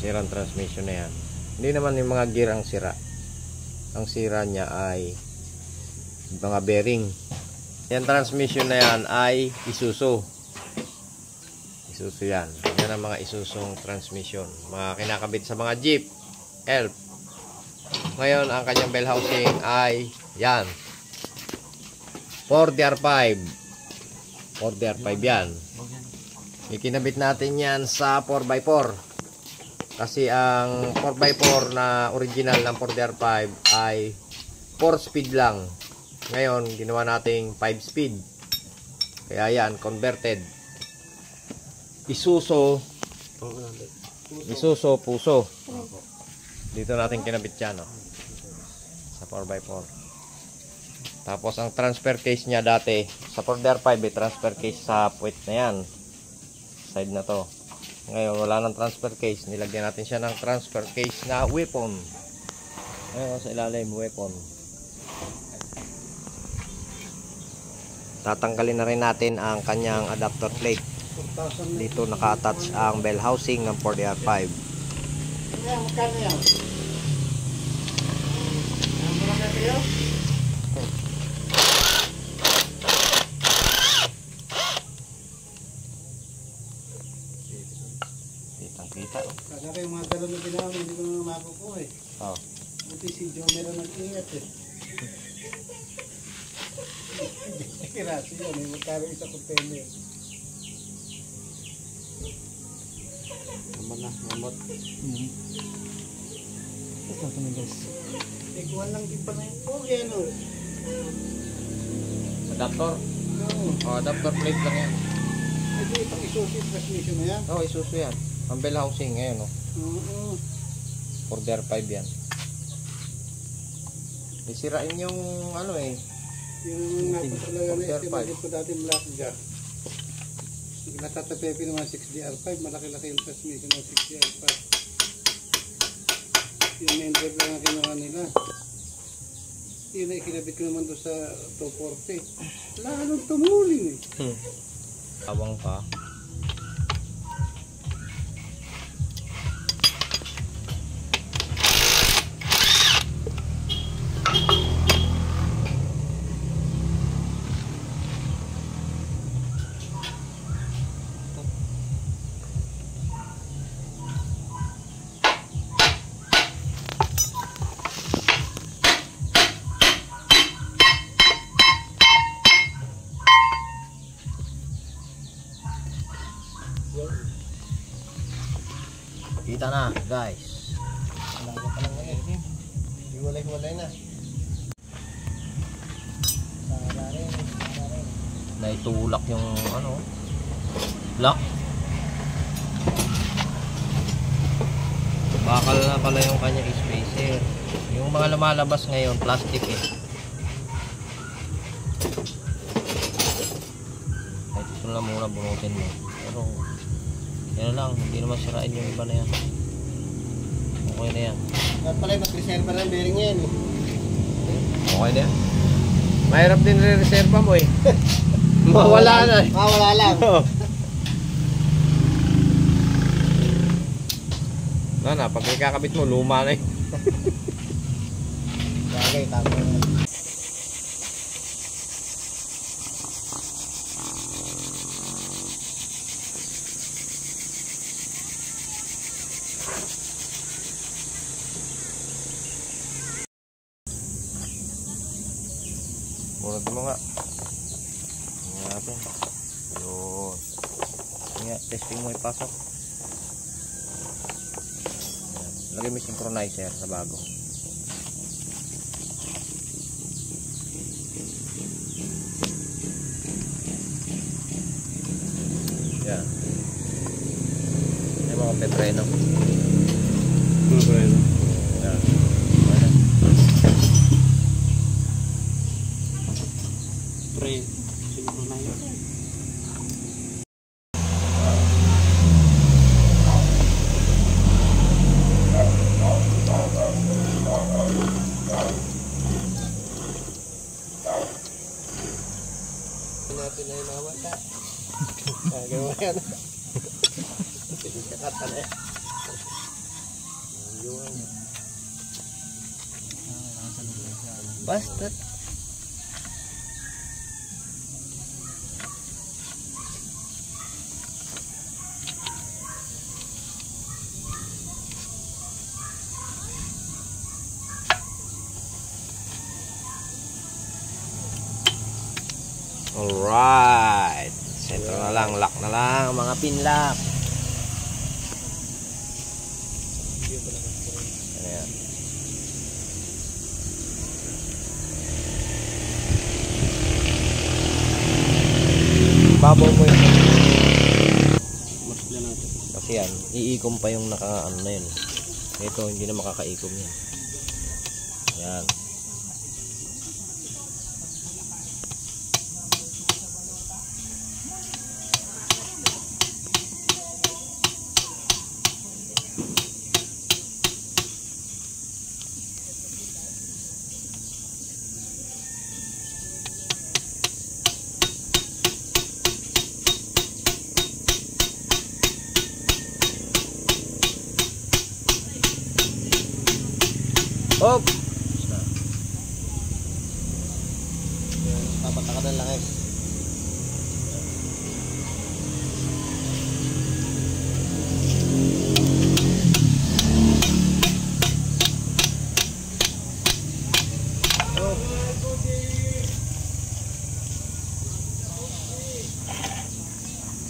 Sirang transmission na yan. Hindi naman yung mga gear ang sira. Ang sira niya ay mga bearing. Yan transmission na yan ay Isuzu. Isuzu yan. Yan ang mga Isuzong transmission. Mga kinakabit sa mga Jeep, Elf. Ngayon, ang kanyang bell housing ay yan. 4DR5. 4DR5 yan. Ikinabit natin yan sa 4x4. Kasi ang 4x4 na original ng 4DR5 ay 4 speed lang. Ngayon, ginawa nating 5 speed. Kaya yan, converted. Isuzu puso. Dito natin kinabit yan, no? Sa 4x4. Tapos ang transfer case niya dati sa 4DR5 may transfer case sa puwet na yan, side na to. Ngayon wala nang transfer case, nilagyan natin siya ng transfer case na weapon. Ngayon sa ilalim, weapon. Tatanggalin na rin natin ang kanyang adapter plate. Dito naka-attach ang bell housing ng 4DR5. Magkano yan? Kitang-kita. Kaya kayo mga dalawang na ginawa, hindi ko naman makukuha eh. Oo. Buti si Joe meron nag-ingat eh. Kirasi yun, may magkaro isa container. Naman na, namot. Ito ito guys. Ikuhan lang din pa na yun. Oh, yan o. Adapter? Oo. Oh, adapter plate lang yan. Ito itong Isuzu transmission na yan. Oo, Isuzu yan. Ang bell housing ngayon, no? Oo. 4DR5 yan. Isirain yung ano eh. Yung nga po talaga na 4DR5. estimate ko dati Blackja. Natatapepe naman 6DR5. Malaki-laki yung transmission ng 6DR5. Yung main drive lang ang kinuha nila. Yun na ikinabit ko naman doon sa 240. Lalong tumuling eh. Tawang pa. Kita na, guys. Alaga pa lang ngayon. Hiwalay-hiwalay na. Sara rin. Naitulak yung ano, lock. Bakal na pala yung kanyang spacer. Yung mga lumalabas ngayon, plastic eh. Kahit ito lang muna bunutin mo. Pero yan lang, hindi naman sirain yung iba na yan. Okay na yan. At pala mag-reserva ng bearing yan eh. Okay na yan. Mahirap din re-reserva mo eh. Mawala na eh. Mawala lang. Na, pag ikakabit mo, luma na eh. Bagay, tama na. Bunod mo nga. Tingnan natin. Yun. Nga, testing mo ipasok. Lagay mo synchronizer sa bago. Yan. Yan mga pepreno. Pepreno. Yan. Natin na yung mga mata. Gagawa yan. Kakata na yan. Basta. Alright. Ito na lang, lock na lang, mga pinlock. Ayan. Babaw mo yun. Masla natin. Kasi yan, iikom pa yung naka-ano na yun. Ito, hindi na makakaikom yan. Yan. Hop! Papatakadan lang eh.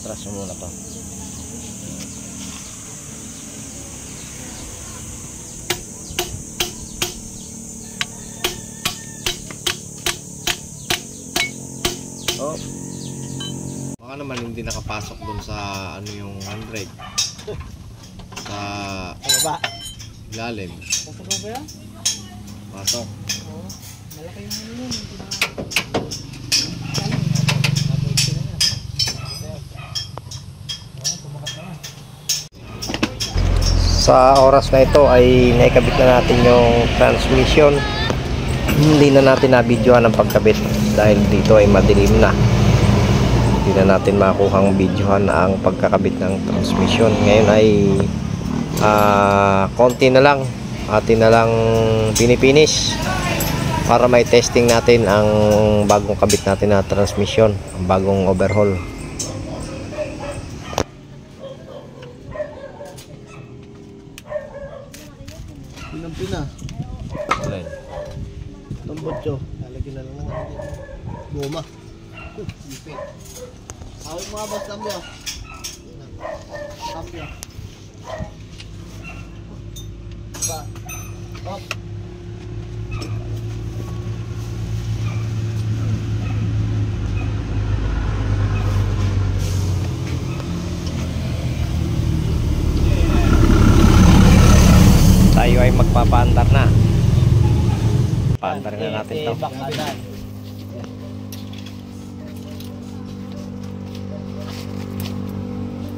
Tras mo muna to. Oh. Baka naman hindi nakapasok dun sa ano yung handbrake. Sa baba. ilalim. Pasok ba yan? Pasok. Oo. Malaki yung ano yun. Hindi na... Sa oras na ito ay naikabit na natin yung transmission. Hindi na natin na-videohan ang pagkabit dahil dito ay madilim na. Hindi na natin makuhang videohan ang pagkakabit ng transmission. Ngayon ay konti na lang, atin na lang pinipinish para may testing natin ang bagong kabit natin na transmission, ang bagong overhaul. Pinang-pina. Alin? Itong botyo. Lalagyan na lang ng ano dito. Goma. Ipit. Hawak mga boss, cambio. Cambio. Ba. Hop. Tayo ay magpapaandar na. Paandar na natin to. Bakadan.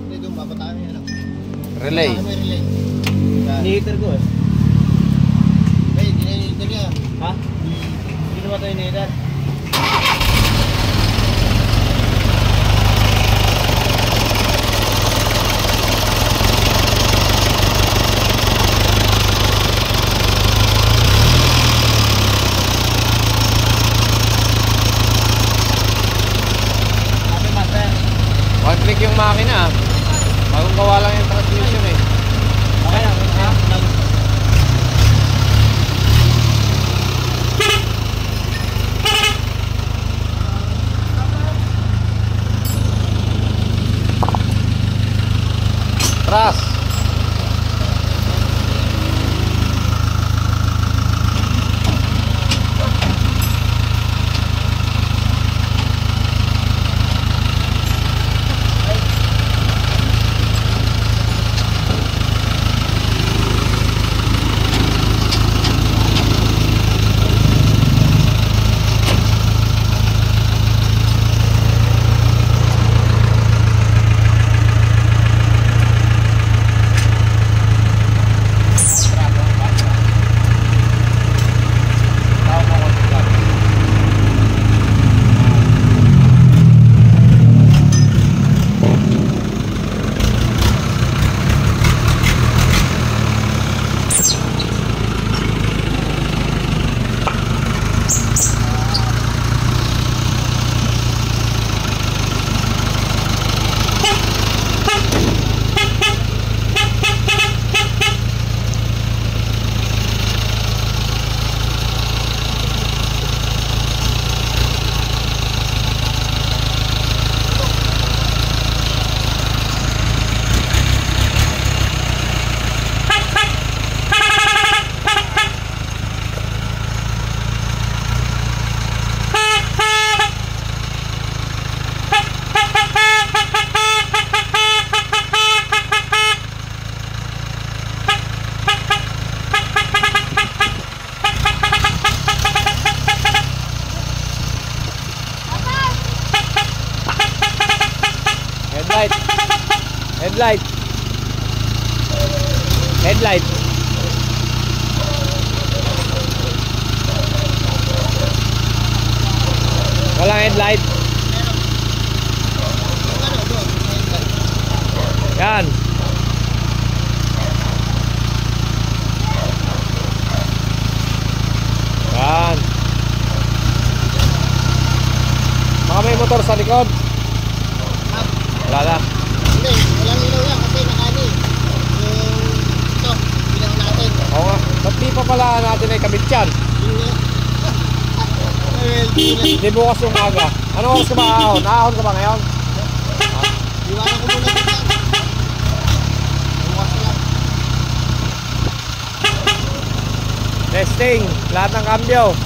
Dito mapatayo yan. Relay. May relay. Nihiter ko eh. Hey, dinihiter niya. Ha? Hindi naman tayo nihiter. One click yung makina. Bagong gawa lang yung transmission eh. Okay lang. Headlight. Headlight. Walang headlight. Yan. Yan. Baka may motor sa likod. Wala na. Hindi, walang ilaw yan kasi nakani. Ito, bilang natin. Oo nga. Ba't di pa pala natin ay kabit yan? Hindi bukas umaga. Anong oras ka ba ahon? Ahon ka ba ngayon? Iwanan ko muna dito. Bukas lang. Testing. Lahat ng kambyo.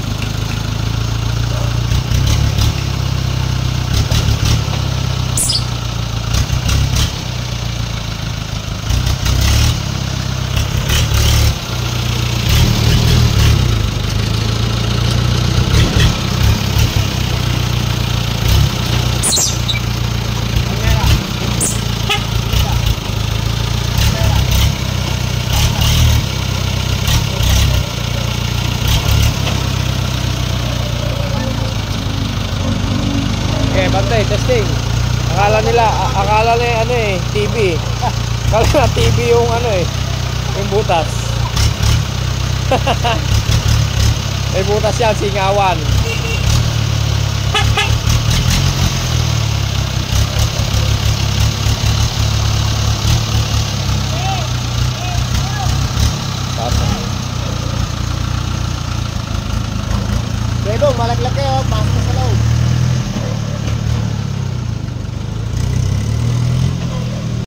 Bantay, testing. Akala nila ano eh, TV. Akala na TV yung ano eh, yung butas. May butas yan, singawan.